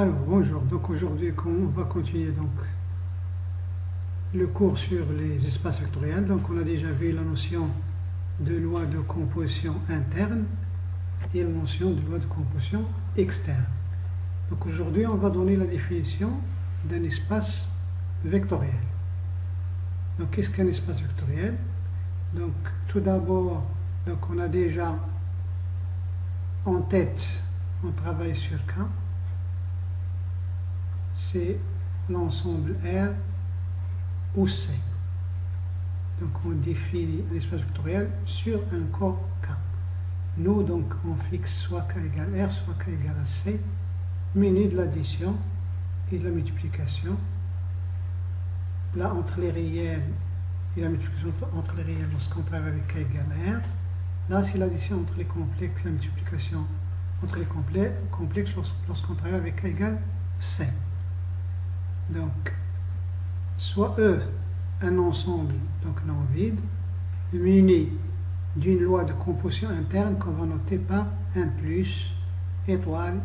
Alors bonjour, donc aujourd'hui on va continuer donc le cours sur les espaces vectoriels. Donc on a déjà vu la notion de loi de composition interne et la notion de loi de composition externe. Donc aujourd'hui on va donner la définition d'un espace vectoriel. Donc qu'est-ce qu'un espace vectoriel? Donc tout d'abord, donc on a déjà en tête, on travaille sur K. C'est l'ensemble R où C. Donc on définit un espace vectoriel sur un corps K. Nous donc on fixe soit K égale R, soit K égale à C, menu de l'addition et de la multiplication. Là entre les réels et la multiplication entre les réels lorsqu'on travaille avec K égale R. Là c'est l'addition entre les complexes, la multiplication entre les complexes lorsqu'on travaille avec K égale C. Donc, soit E, un ensemble donc non vide, muni d'une loi de composition interne qu'on va noter par un plus, étoile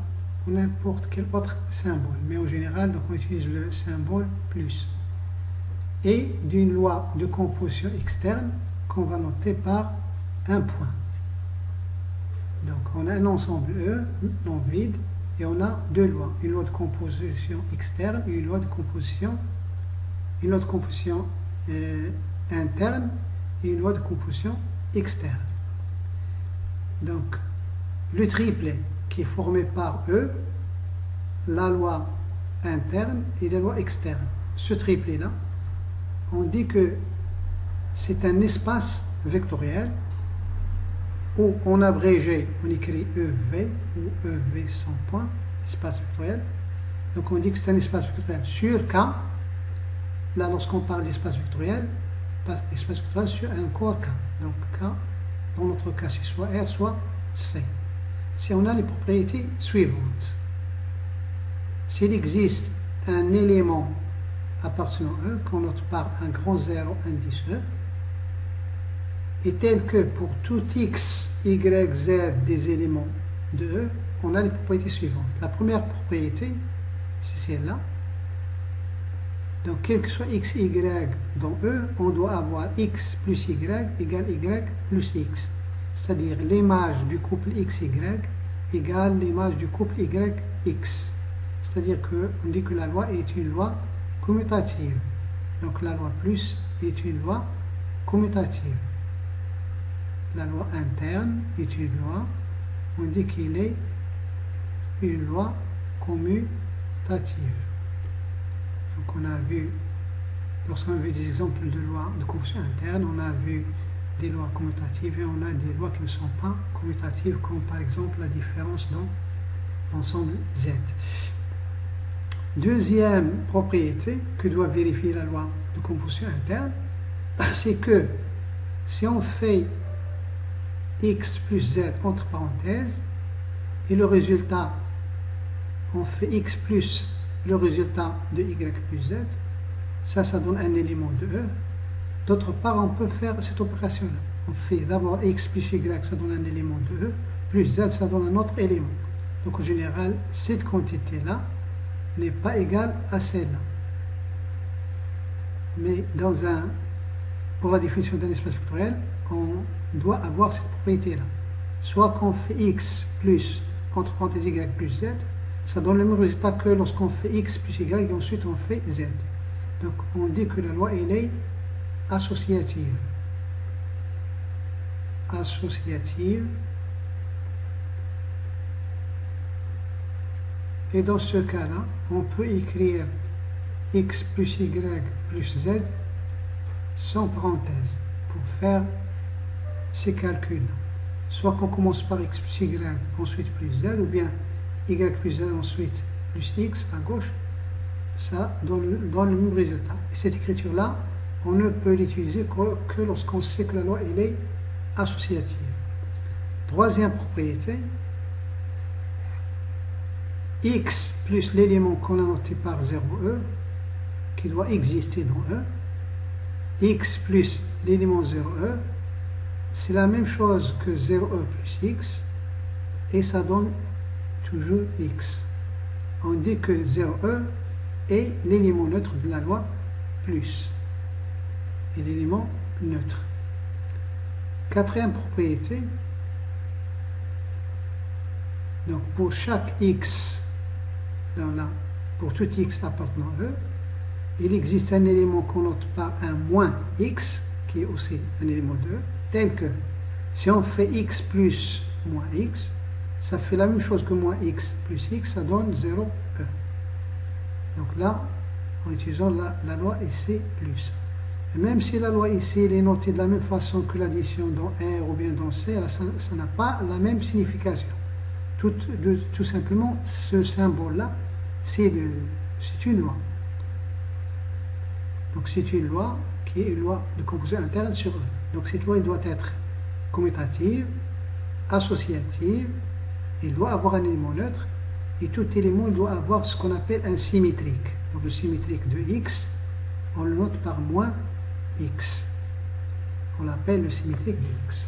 ou n'importe quel autre symbole. Mais en général, donc on utilise le symbole plus. Et d'une loi de composition externe qu'on va noter par un point. Donc on a un ensemble E non vide. Et on a deux lois, une loi de composition externe et une loi de composition interne et une loi de composition externe. Donc, le triplet qui est formé par E, la loi interne et la loi externe. Ce triplet-là, on dit que c'est un espace vectoriel où en abrégé, on écrit EV ou EV sans point, espace vectoriel. Donc on dit que c'est un espace vectoriel sur K. Là, lorsqu'on parle d'espace vectoriel sur un corps K. Donc K, dans notre cas, c'est soit R, soit C. Si on a les propriétés suivantes. S'il existe un élément appartenant à E, qu'on note par un grand 0 indice E, et tel que pour tout x, y, z des éléments de E, on a les propriétés suivantes. La première propriété, c'est celle-là. Donc, quel que soit x, y dans E, on doit avoir x plus y égale y plus x. C'est-à-dire l'image du couple x, y égale l'image du couple y, x. C'est-à-dire qu'on dit que la loi est une loi commutative. Donc, la loi plus est une loi commutative. La loi interne est une loi, on dit qu'il est une loi commutative. Donc on a vu, lorsqu'on a vu des exemples de lois de composition interne, on a vu des lois commutatives et on a des lois qui ne sont pas commutatives, comme par exemple la différence dans l'ensemble Z. Deuxième propriété que doit vérifier la loi de composition interne, c'est que si on fait x plus z entre parenthèses et le résultat, on fait x plus le résultat de y plus z, ça donne un élément de E. D'autre part, on peut faire cette opération là, on fait d'abord x plus y, ça donne un élément de E, plus z, ça donne un autre élément. Donc en général, cette quantité là n'est pas égale à celle-là. Mais pour la définition d'un espace vectoriel, on doit avoir cette propriété-là. Soit qu'on fait x plus, entre parenthèses, y plus z, ça donne le même résultat que lorsqu'on fait x plus y et ensuite on fait z. Donc on dit que la loi elle est associative. Associative. Et dans ce cas-là, on peut écrire x plus y plus z sans parenthèse pour faire ces calculs. Soit qu'on commence par x plus y, ensuite plus z, ou bien y plus z, ensuite plus x à gauche, ça donne le même résultat. Et cette écriture-là, on ne peut l'utiliser que lorsqu'on sait que la loi elle est associative. Troisième propriété, x plus l'élément qu'on a noté par 0e, qui doit exister dans E, x plus l'élément 0e, c'est la même chose que 0e plus x, et ça donne toujours x. on dit que 0e est l'élément neutre de la loi plus. Et l'élément neutre. Quatrième propriété, donc pour chaque x, pour tout x appartenant à E, il existe un élément qu'on note par un moins x, qui est aussi un élément de E, tel que si on fait x plus moins x, ça fait la même chose que moins x plus x, ça donne 0e. Donc là, en utilisant la loi ici plus. Et même si la loi ici elle est notée de la même façon que l'addition dans R ou bien dans C, ça n'a pas la même signification. Tout simplement, ce symbole-là, c'est une loi. Donc c'est une loi qui est une loi de composition interne sur E. Donc cette loi elle doit être commutative, associative, il doit avoir un élément neutre, et tout élément il doit avoir ce qu'on appelle un symétrique. Donc le symétrique de x, on le note par moins x. On l'appelle le symétrique de x.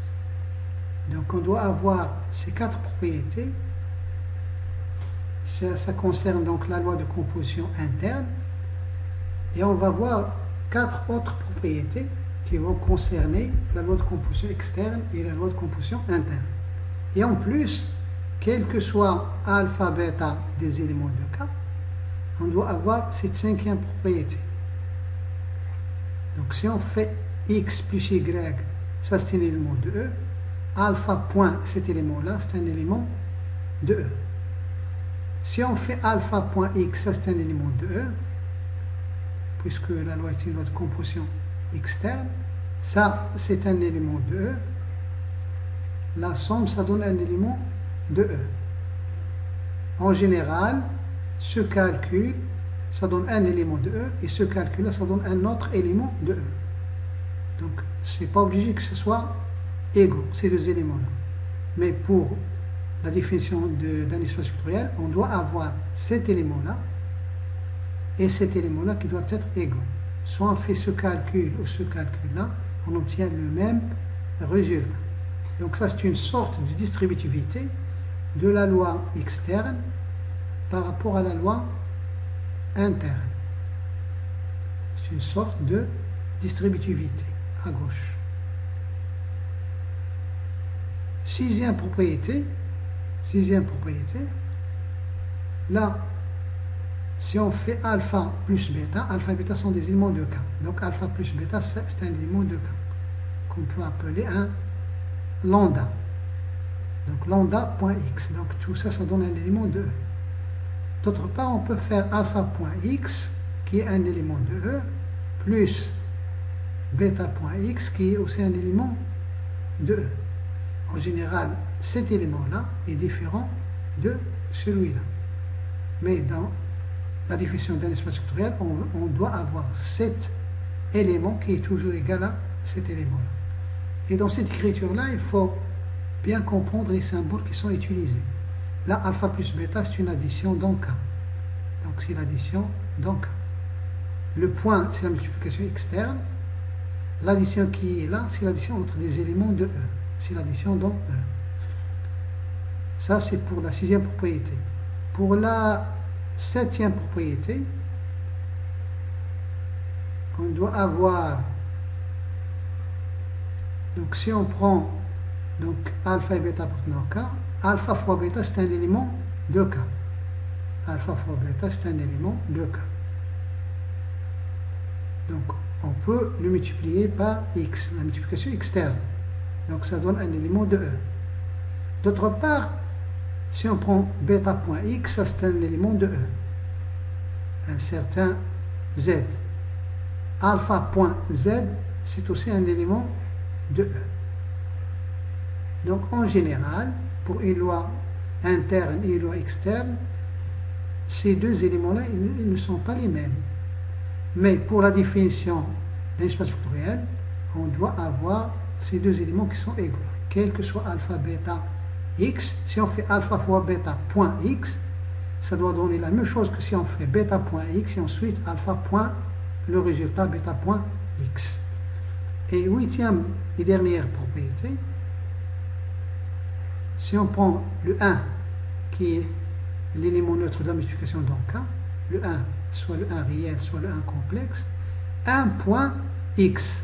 Donc on doit avoir ces quatre propriétés. Ça concerne donc la loi de composition interne. Et on va voir quatre autres propriétés qui vont concerner la loi de composition externe et la loi de composition interne. Et en plus, quel que soit alpha, bêta des éléments de K, on doit avoir cette cinquième propriété. Donc si on fait x plus y, ça c'est un élément de E. Alpha point, cet élément-là, c'est un élément de E. Si on fait alpha point x, ça c'est un élément de E, puisque la loi est une loi de composition externe, ça c'est un élément de E. La somme, ça donne un élément de E. En général, ce calcul, ça donne un élément de E, et ce calcul-là, ça donne un autre élément de E. Donc, c'est pas obligé que ce soit égaux, ces deux éléments-là. Mais pour la définition d'un espace vectoriel, on doit avoir cet élément-là et cet élément-là qui doivent être égaux. Soit on fait ce calcul ou ce calcul-là, on obtient le même résultat. Donc ça, c'est une sorte de distributivité de la loi externe par rapport à la loi interne. C'est une sorte de distributivité à gauche. Sixième propriété, là, si on fait alpha plus bêta et bêta sont des éléments de K. Donc alpha plus bêta, c'est un élément de K, qu'on peut appeler un lambda. Donc lambda.x. Donc tout ça, ça donne un élément de E. D'autre part, on peut faire alpha.x, qui est un élément de E, plus bêta.x, qui est aussi un élément de E. En général, cet élément-là est différent de celui-là. Mais dans la définition d'un espace vectoriel, on doit avoir cet élément qui est toujours égal à cet élément-là. Et dans cette écriture-là, il faut bien comprendre les symboles qui sont utilisés. Là, alpha plus bêta, c'est une addition dans K. Donc c'est l'addition dans K. Le point, c'est la multiplication externe. L'addition qui est là, c'est l'addition entre des éléments de E. C'est l'addition dans E. Ça, c'est pour la sixième propriété. Pour la septième propriété, on doit avoir, donc si on prend donc alpha et bêta appartenant à K, alpha fois bêta c'est un élément de K. Alpha fois bêta c'est un élément de K. Donc on peut le multiplier par x, la multiplication externe. Donc ça donne un élément de E. D'autre part, si on prend bêta.x, ça c'est un élément de E. Un certain z. Alpha.z, c'est aussi un élément de E. Donc en général, pour une loi interne et une loi externe, ces deux éléments-là, ils ne sont pas les mêmes. Mais pour la définition d'un espace vectoriel, on doit avoir ces deux éléments qui sont égaux. Quel que soit alpha, bêta, x, si on fait alpha fois bêta point x, ça doit donner la même chose que si on fait bêta point x et ensuite alpha point le résultat bêta point x. Et huitième et dernière propriété, si on prend le 1 qui est l'élément neutre de la multiplication dans K, le 1, soit le 1 réel, soit le 1 complexe, 1 point X.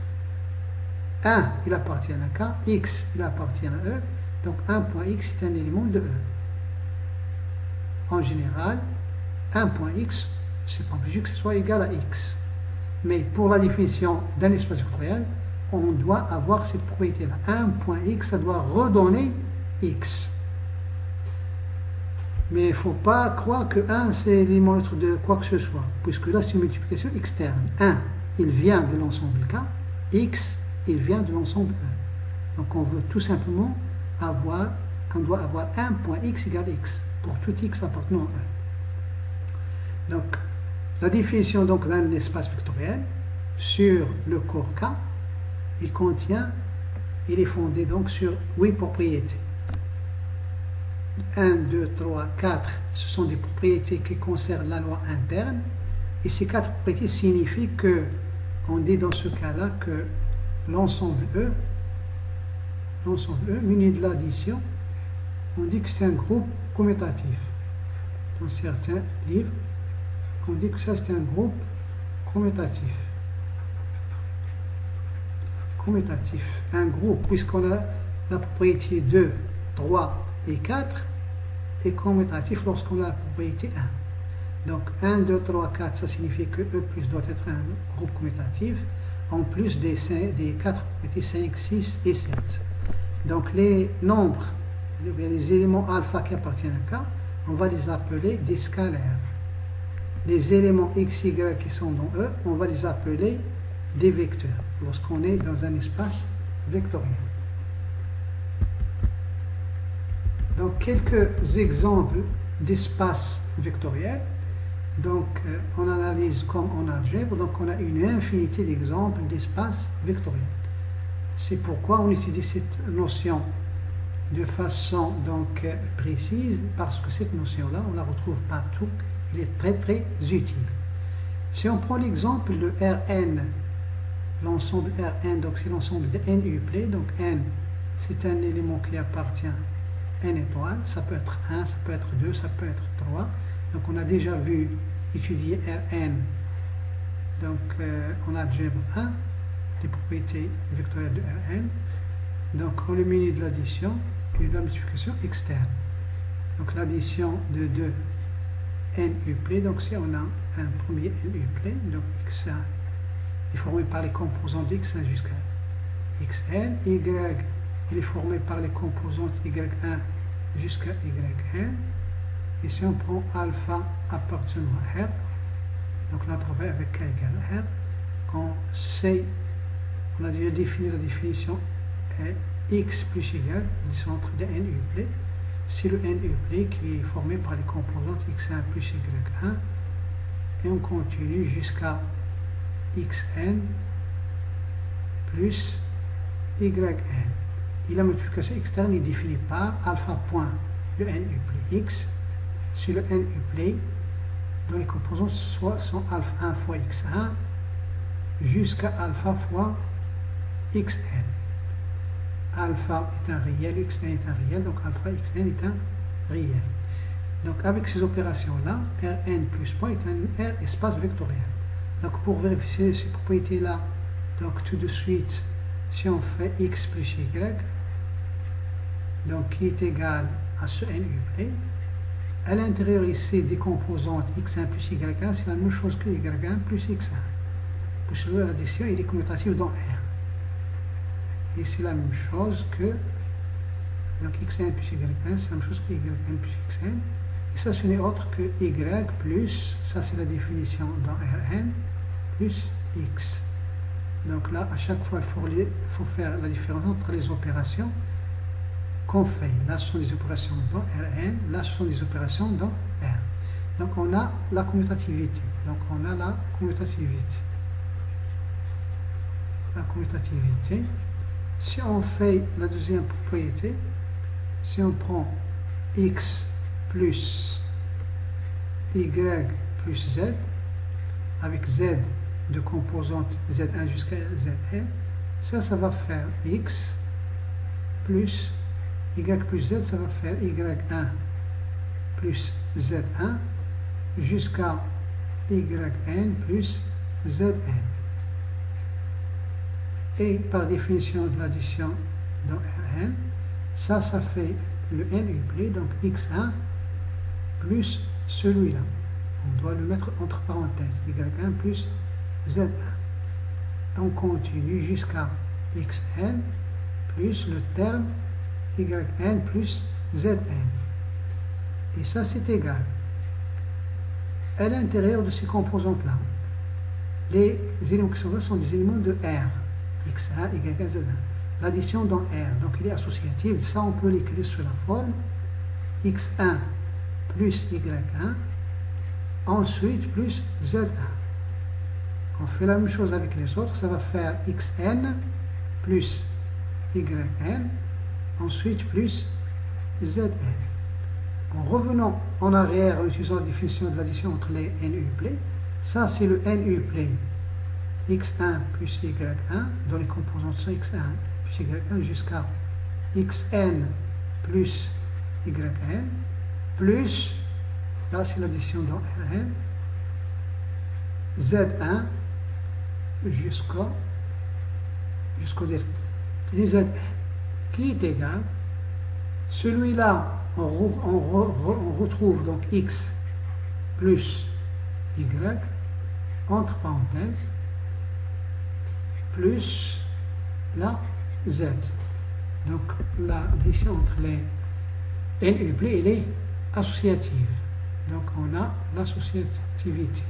1, il appartient à K, X, il appartient à E, donc 1 point X est un élément de E. En général, 1 point X, c'est pas obligé que ce soit égal à X. Mais pour la définition d'un espace vectoriel, on doit avoir cette propriété-là. 1 point X, ça doit redonner X. Mais il ne faut pas croire que 1, c'est l'élément neutre de quoi que ce soit, puisque là, c'est une multiplication externe. 1, il vient de l'ensemble K, X, il vient de l'ensemble E. Donc on veut tout simplement avoir, on doit avoir 1 point X égale X, pour tout X appartenant à E. Donc, la définition d'un espace vectoriel sur le corps K, il est fondé donc sur 8 propriétés. 1, 2, 3, 4, ce sont des propriétés qui concernent la loi interne. Et ces 4 propriétés signifient que, on dit dans ce cas-là que l'ensemble E, muni de l'addition, on dit que c'est un groupe commutatif. Dans certains livres, on dit que ça c'est un groupe commutatif. Un groupe, puisqu'on a la propriété 2, 3 et 4, est commutatif lorsqu'on a la propriété 1. Donc 1, 2, 3, 4, ça signifie que E plus doit être un groupe commutatif, en plus des 4 propriétés 5, 6 et 7. Donc les nombres, les éléments alpha qui appartiennent à K, on va les appeler des scalaires. Les éléments x, y qui sont dans E, on va les appeler des vecteurs, lorsqu'on est dans un espace vectoriel. Donc, quelques exemples d'espaces vectoriels. Donc, on analyse comme en algèbre, donc on a une infinité d'exemples d'espaces vectoriels. C'est pourquoi on utilise cette notion de façon donc précise, parce que cette notion-là, on la retrouve partout. Il est très très utile. Si on prend l'exemple de Rn, l'ensemble Rn, donc c'est l'ensemble de n uplets, donc n c'est un élément qui appartient à n étoile, ça peut être 1, ça peut être 2, ça peut être 3. Donc on a déjà vu étudier Rn, donc en algèbre 1, les propriétés vectorielles de Rn. Donc on le muni de l'addition et de la multiplication externe. Donc l'addition de 2 n uplets, donc si on a un premier n uplet, donc x1 est formé par les composantes de x1 jusqu'à xn, y il est formé par les composantes y1 jusqu'à yn, et si on prend alpha appartenant à R, donc là on travaille avec k égale R, on a déjà défini la définition x plus y, le centre de n uplets. C'est le n uplet qui est formé par les composantes x1 plus y1, et on continue jusqu'à xn plus yn. Et la multiplication externe est définie par alpha point le n uplet x, c'est le n uplet dont les composantes sont alpha 1 fois x1 jusqu'à alpha fois xn. Alpha est un réel, xn est un réel, donc alpha xn est un réel. Donc avec ces opérations-là, Rn plus point est un R espace vectoriel. Donc pour vérifier ces propriétés-là, donc tout de suite, si on fait x plus y, donc qui est égal à ce n uplet, à l'intérieur ici des composantes x1 plus y1, c'est la même chose que y1 plus x1. Puisque l'addition est commutative dans R. Et c'est la même chose que donc x1 plus y1, c'est la même chose que y1 plus xn. Et ça, ce n'est autre que y plus, ça c'est la définition dans Rn, plus x. Donc là, à chaque fois, il faut faire la différence entre les opérations qu'on fait. Là, ce sont des opérations dans Rn, là, ce sont des opérations dans R. Donc on a la commutativité. La commutativité. Si on fait la deuxième propriété, si on prend x plus y plus z, avec z de composante z1 jusqu'à zn, ça va faire x plus y plus z, ça va faire y1 plus Zn jusqu'à Yn plus Zn. Et par définition de l'addition dans Rn, ça fait le n uplé, donc x1 plus celui-là. On doit le mettre entre parenthèses, y1 plus z1. On continue jusqu'à xn plus le terme yn plus zn. Et ça, c'est égal. À l'intérieur de ces composantes-là, les éléments qui sont là sont des éléments de R. x1, y1, z1. L'addition dans R, donc il est associative. Ça, on peut l'écrire sous la forme x1 plus y1, ensuite plus z1. On fait la même chose avec les autres. Ça va faire xn plus yn, ensuite plus zn. En revenant en arrière en utilisant la définition de l'addition entre les n uplés, ça c'est le n uplé x1 plus y1 dont les composantes sont x1 plus y1 jusqu'à xn plus yn plus, là c'est l'addition dans Rn, z1 jusqu'au les zn qui est égal, celui-là on retrouve donc x plus y entre parenthèses plus la z. Donc l'addition entre les n uplés, elle est associative. Donc on a l'associativité.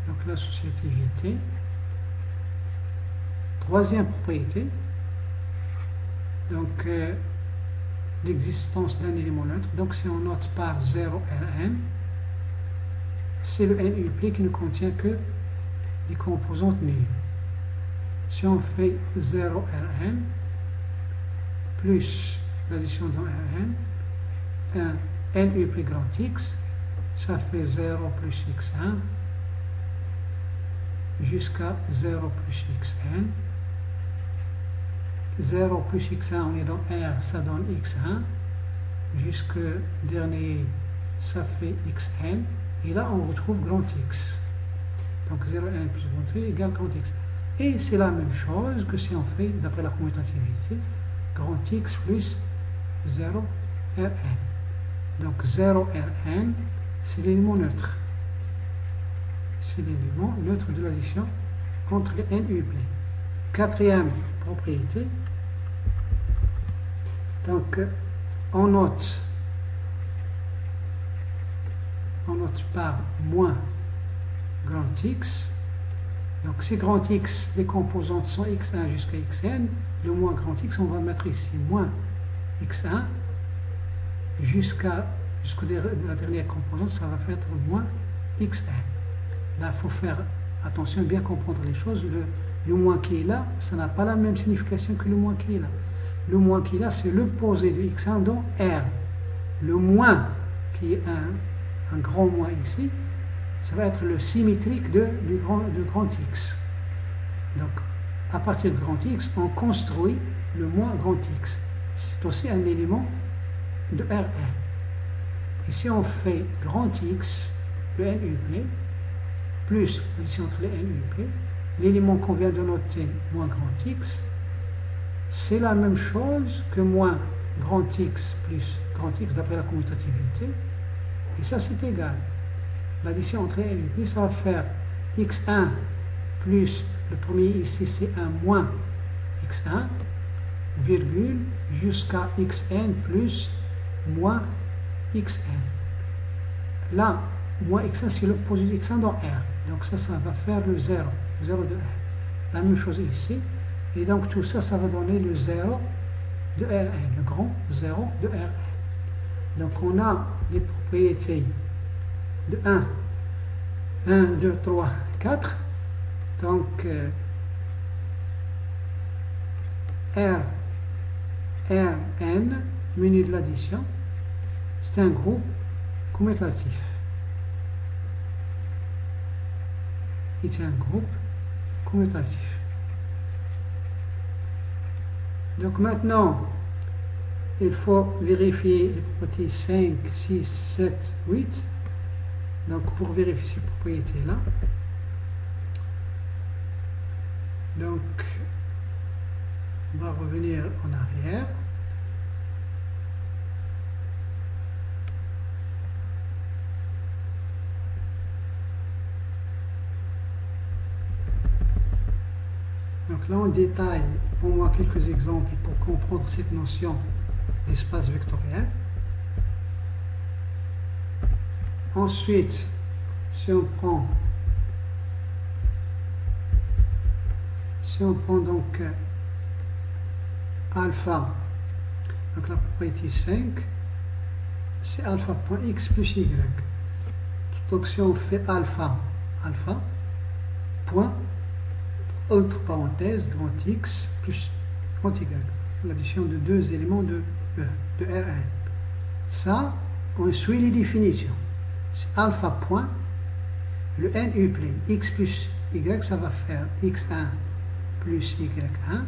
Donc l'associativité. Troisième propriété. Donc l'existence d'un élément neutre. Donc si on note par 0 Rn, c'est le n uplé qui ne contient que des composantes nulles. Si on fait 0 Rn plus l'addition dans Rn, un n uplé grand X, ça fait 0 plus x1 jusqu'à 0 plus xn. 0 plus x1, on est dans R, ça donne x1, jusque dernier, ça fait xn, et là on retrouve grand X. Donc 0n plus grand X égale grand X. Et c'est la même chose que si on fait, d'après la commutativité, grand X plus 0 Rn. Donc 0 Rn, c'est l'élément neutre. C'est l'élément neutre de l'addition entre les n uplés. Quatrième propriété. Donc on note par moins grand X. Donc si grand X, les composantes sont x1 jusqu'à xn, le moins grand X, on va mettre ici moins x1 jusqu'à la dernière composante, ça va faire moins xn. Là, il faut faire attention, bien comprendre les choses. Le moins qui est là, ça n'a pas la même signification que le moins qui est là. Le moins qui est là, c'est l'opposé de x1 dans R. Le moins, qui est un grand moins ici, ça va être le symétrique de grand X. Donc, à partir de grand X, on construit le moins grand X. C'est aussi un élément de Rn. Et si on fait grand X, le n uplé, plus l'addition entre les n uplés, l'élément qu'on vient de noter, moins grand X, c'est la même chose que moins grand X plus grand X d'après la commutativité. Et ça, c'est égal. L'addition entre n uplés, ça va faire x1 plus, le premier ici, c'est un moins x1, virgule, jusqu'à xn plus moins xn. Là, moins xn, c'est l'opposé de xn dans R. Donc ça va faire le 0 de R. La même chose ici. Et donc tout ça, ça va donner le 0 de Rn, le grand 0 de Rn. Donc on a les propriétés de 1, 2, 3, 4. Donc Rn, menu de l'addition, c'est un groupe commutatif. C'est un groupe commutatif. Donc maintenant, il faut vérifier les propriétés 5, 6, 7, 8. Donc pour vérifier ces propriétés-là, donc on va revenir en arrière. Donc là on détaille au moins quelques exemples pour comprendre cette notion d'espace vectoriel. Ensuite, si on prend donc alpha, donc la propriété 5, c'est alpha.x plus y. Donc si on fait alpha point, entre parenthèses, grand X plus grand Y, l'addition de deux éléments de E, de Rn. Ça, on suit les définitions. C'est alpha point, le NU plane, X plus Y, ça va faire X1 plus Y1,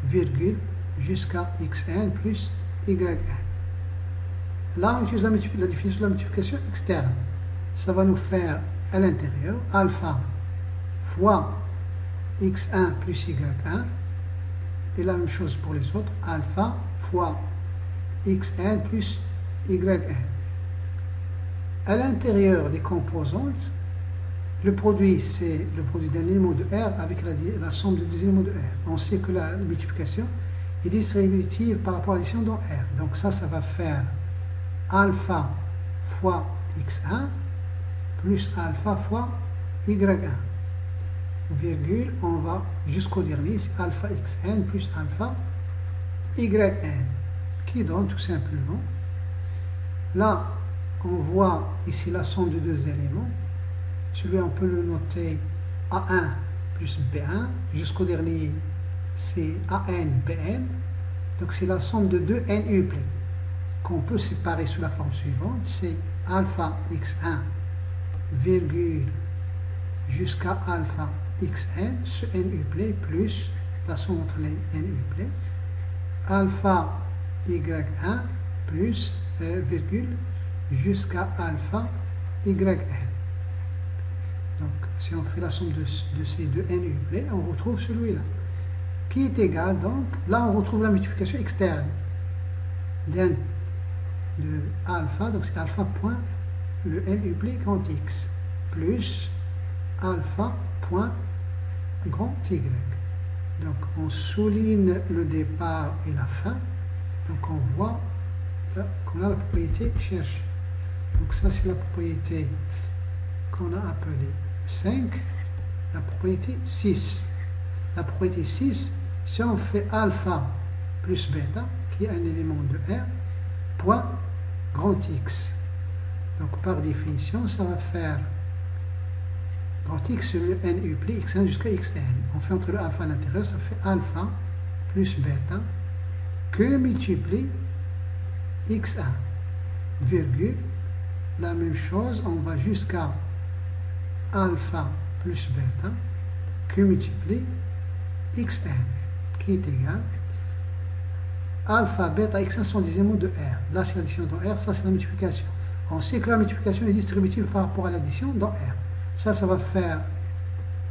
virgule, jusqu'à Xn plus Yn. Là, on utilise la définition de la multiplication externe. Ça va nous faire à l'intérieur alpha fois X1 plus Y1, et la même chose pour les autres, alpha fois Xn plus Yn. À l'intérieur des composantes, le produit, c'est le produit d'un élément de R avec la somme de deux éléments de R. On sait que la multiplication est distributive par rapport à l'addition dans R. Donc ça va faire alpha fois X1 plus alpha fois Y1. Virgule, on va jusqu'au dernier, c'est alpha Xn plus alpha Yn, qui donne tout simplement, là, on voit ici la somme de deux éléments. Celui-là, on peut le noter A1 plus B1. Jusqu'au dernier, c'est AN, BN. Donc, c'est la somme de deux NU planes qu'on peut séparer sous la forme suivante. C'est alpha X1, virgule, jusqu'à alpha Xn, ce NU plane, plus la somme entre les NU planes. Alpha Y1, plus, virgule, jusqu'à alpha Yn. Donc, si on fait la somme de ces deux NU planes, on retrouve celui-là, qui est égal, donc, là on retrouve la multiplication externe de alpha, donc c'est alpha point le NU plane grand X, plus alpha point grand Y. Donc, on souligne le départ et la fin, donc on voit qu'on a la propriété cherchée. Donc ça, c'est la propriété qu'on a appelée 5, la propriété 6. La propriété 6, si on fait alpha plus bêta, qui est un élément de R, point grand X. Donc par définition, ça va faire grand X sur le NU plane X1 jusqu'à Xn. On fait entre le alpha à l'intérieur, ça fait alpha plus bêta, que multiplie X1, virgule, la même chose, on va jusqu'à alpha plus bêta, que multiplie Xn, qui est égal alpha, bêta, Xn sont des éléments de R. Là, c'est l'addition dans R, ça c'est la multiplication. On sait que la multiplication est distributive par rapport à l'addition dans R. Ça va faire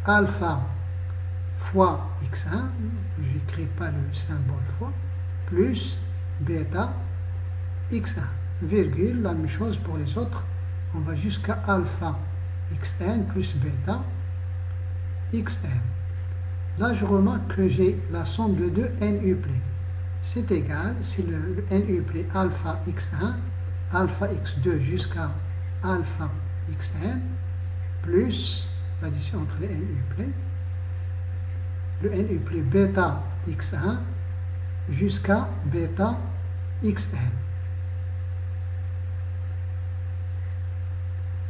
alpha fois X1, je n'écris pas le symbole fois, plus bêta X1, virgule, la même chose pour les autres, on va jusqu'à alpha Xn plus bêta Xn. Là, je remarque que j'ai la somme de deux NU planes. C'est égal, c'est le NU plane alpha X1, alpha X2 jusqu'à alpha Xn, plus l'addition entre les NU planes, le NU plane bêta X1 jusqu'à bêta Xn.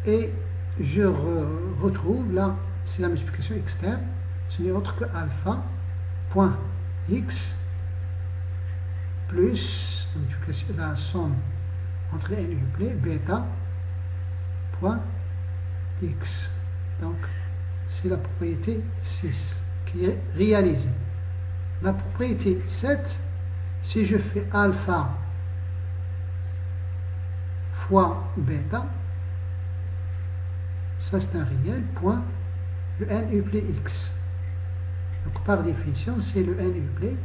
Et je retrouve, là, c'est la multiplication externe, ce n'est autre que alpha point X plus la somme entre les NU planes bêta point X. Donc, c'est la propriété 6 qui est réalisée. La propriété 7, si je fais alpha fois bêta, ça c'est un réel, point le n uplet x. Donc par définition, c'est le n uplet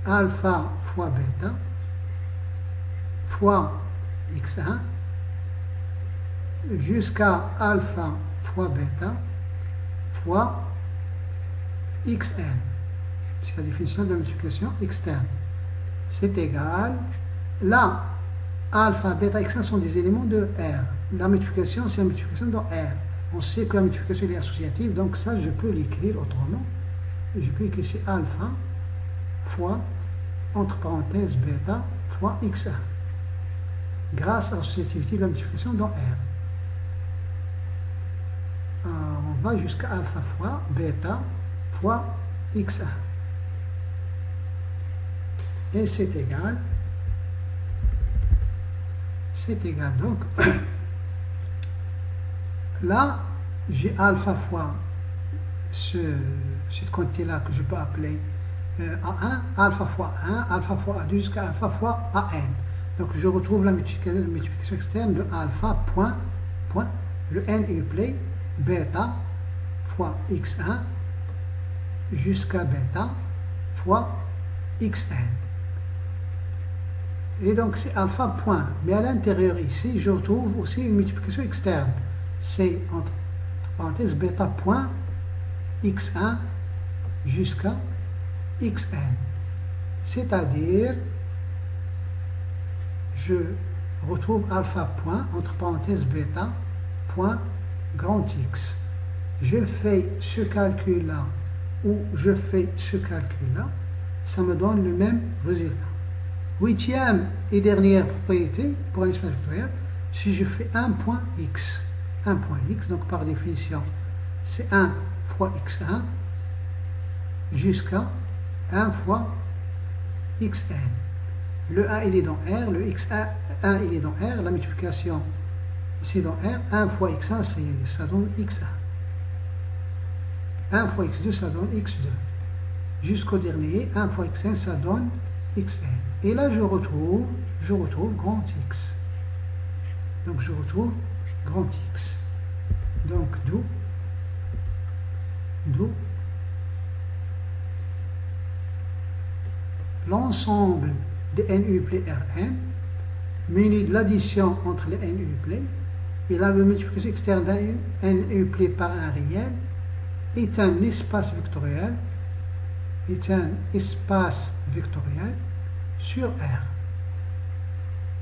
alpha fois bêta fois x1 jusqu'à alpha fois bêta fois xn. C'est la définition de la multiplication externe. C'est égal. Là, alpha, bêta, xn sont des éléments de R. La multiplication, c'est la multiplication dans R. On sait que la multiplication est associative, donc ça, je peux l'écrire autrement. Je peux écrire c'est alpha fois, entre parenthèses, bêta fois x1. Grâce à l'associativité de la multiplication dans R. On va jusqu'à alpha fois bêta fois x1. Et c'est égal donc là j'ai alpha fois cette quantité là que je peux appeler A1, alpha fois 1, alpha fois A2 jusqu'à alpha fois AN. Donc je retrouve la multiplication externe de alpha point le n uplet bêta fois x1 jusqu'à bêta fois xn. Et donc c'est alpha point. Mais à l'intérieur ici, je retrouve aussi une multiplication externe. C'est entre parenthèses bêta point x1 jusqu'à xn. C'est-à-dire, je retrouve alpha point entre parenthèses bêta point grand X. Je fais ce calcul-là ou je fais ce calcul-là, ça me donne le même résultat. Huitième et dernière propriété pour un espace vectoriel, si je fais un point x, donc par définition, c'est 1 fois x1 jusqu'à 1 fois xn. Le 1 il est dans R, le x1 il est dans R, la multiplication c'est dans R, 1 fois x1 ça donne x1. 1 fois x2 ça donne x2. Jusqu'au dernier, 1 fois xn ça donne xn. Et là je retrouve grand X. Donc je retrouve grand X. Donc d'où l'ensemble des n uplets Rn muni de l'addition entre les n uplets et la multiplication externe d'un n uplet par un réel est un espace vectoriel sur R.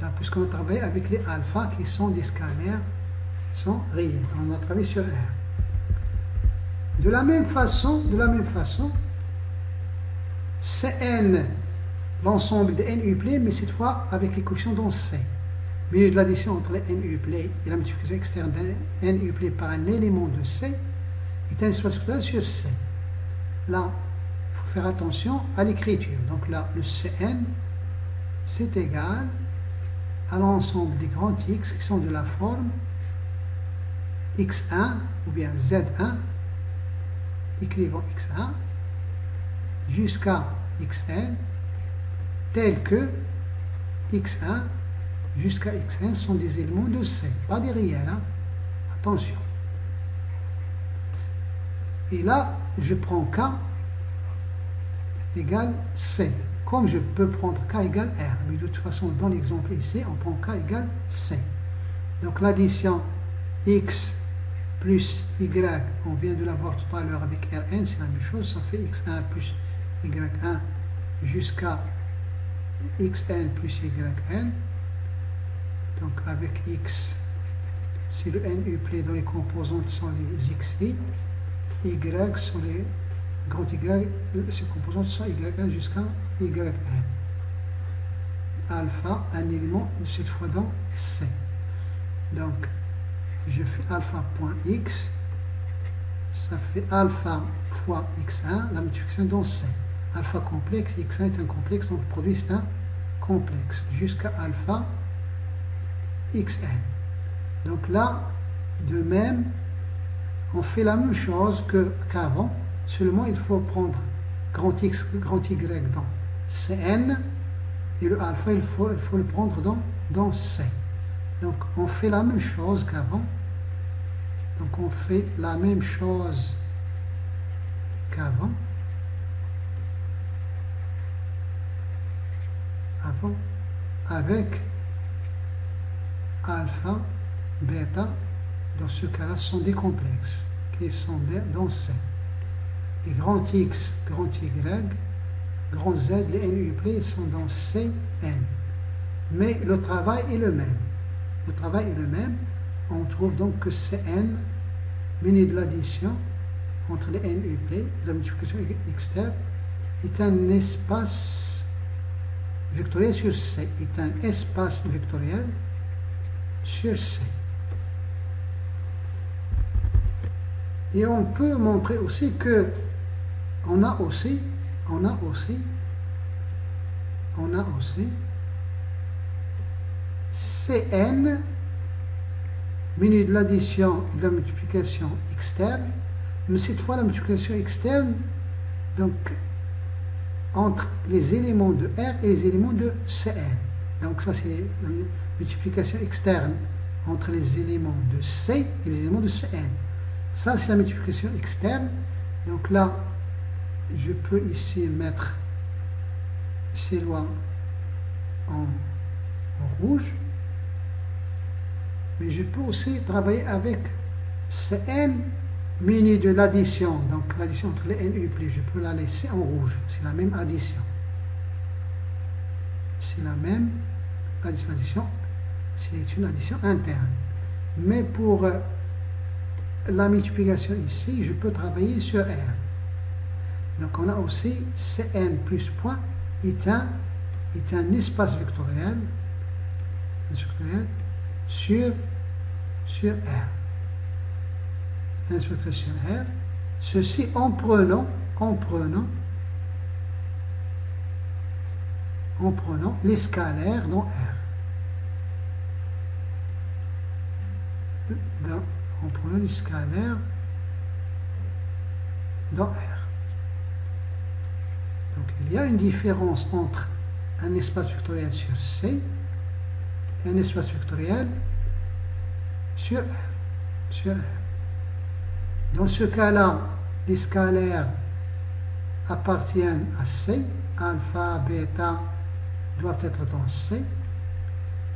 Là, puisqu'on a travaillé avec les alpha qui sont des scalaires, sont réels. On a travaillé sur R. De la même façon, Cn, l'ensemble des n uplets, mais cette fois avec les coefficients dans C. Milieu de l'addition entre les n uplets et la multiplication externe d'un n uplet par un élément de C est un espace vectoriel sur C. Là, il faut faire attention à l'écriture. Donc là, le Cn, c'est égal à l'ensemble des grands X qui sont de la forme x1 ou bien z1, écrivons x1, jusqu'à xn, tel que x1 jusqu'à xn sont des éléments de C, pas des réels, hein? Attention. Et là, je prends k égale C. Comme je peux prendre k égale R, mais de toute façon, dans l'exemple ici, on prend k égale C. Donc l'addition x plus y, on vient de l'avoir tout à l'heure avec Rn, c'est la même chose, ça fait x1 plus yn jusqu'à xn plus yn. Donc avec x, si le n uplet dans les composantes sont les xi, y sont les grand Y, ces composantes sont yn jusqu'à yn. Alpha, un élément, cette fois dans C. Donc, je fais alpha point x, ça fait alpha fois x1, la multiplication dans C. Alpha complexe, x1 est un complexe, donc le produit c'est un complexe, jusqu'à alpha xn. Donc là, de même, on fait la même chose qu'avant, seulement il faut prendre grand X, grand Y dans Cn, et le alpha, il faut le prendre dans C. Donc on fait la même chose qu'avant. Donc on fait la même chose qu'avant. Avec alpha, bêta, dans ce cas-là, sont des complexes qui sont dans C. Et grand X, grand Y, grand Z, les N uplés sont dans C, N. Mais le travail est le même. Le travail est le même. On trouve donc que Cn, muni de l'addition entre les N uplés, la multiplication externe, est un espace vectoriel sur C, est un espace vectoriel sur C. Et on peut montrer aussi que on a aussi Cn muni de l'addition et de la multiplication externe, mais cette fois la multiplication externe donc entre les éléments de R et les éléments de Cn. Donc ça c'est la multiplication externe entre les éléments de C et les éléments de Cn. Ça c'est la multiplication externe. Donc là je peux ici mettre ces lois en rouge, mais je peux aussi travailler avec Cn muni de l'addition, donc l'addition entre les n uplés, je peux la laisser en rouge, c'est la même addition. C'est la même addition, c'est une addition interne. Mais pour la multiplication ici, je peux travailler sur R. Donc on a aussi Cn plus point est un espace vectoriel sur R. Un espace vectoriel sur R. Ceci en prenant les scalaires dans R. En prenant les scalaires dans R. Donc il y a une différence entre un espace vectoriel sur C et un espace vectoriel sur R. Dans ce cas-là, les scalaires appartiennent à C, alpha, bêta doivent être dans C,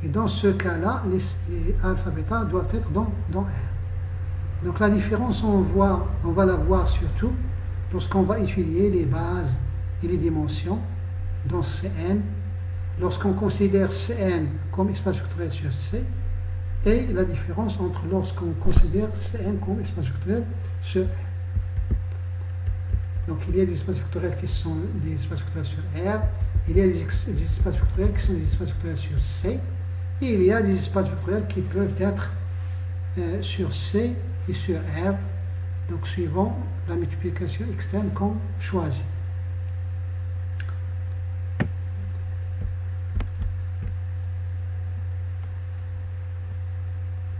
et dans ce cas-là, les alpha, bêta doivent être dans R. Donc la différence, on va la voir surtout lorsqu'on va étudier les bases et les dimensions dans Cn, lorsqu'on considère Cn comme espace vectoriel sur C, et la différence entre lorsqu'on considère Cn comme espace vectoriel sur R. Donc il y a des espaces vectoriels qui sont des espaces vectoriels sur R, il y a des espaces vectoriels qui sont des espaces vectoriels sur C, et il y a des espaces vectoriels qui peuvent être sur C et sur R, donc suivant la multiplication externe qu'on choisit.